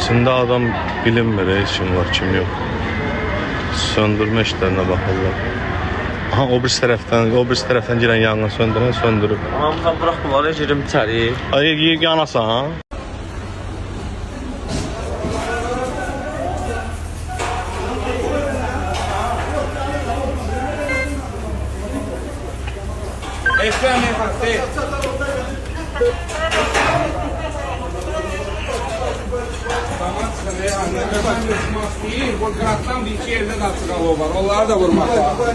İçində adam bilinmir, heç kim var, kim yox. Söndürmə işlərinə baxırlar. Aha, o birisi tərəfdən girən yanğın söndürüb. Hamıdan bırak bunları, girim içəri. Ay, yanasan. Espera, me pasé. Tamam, sen de anne. Ben de smaskıyı, bu kağıttan bir iki yerde de var. Onları da vurmak lazım.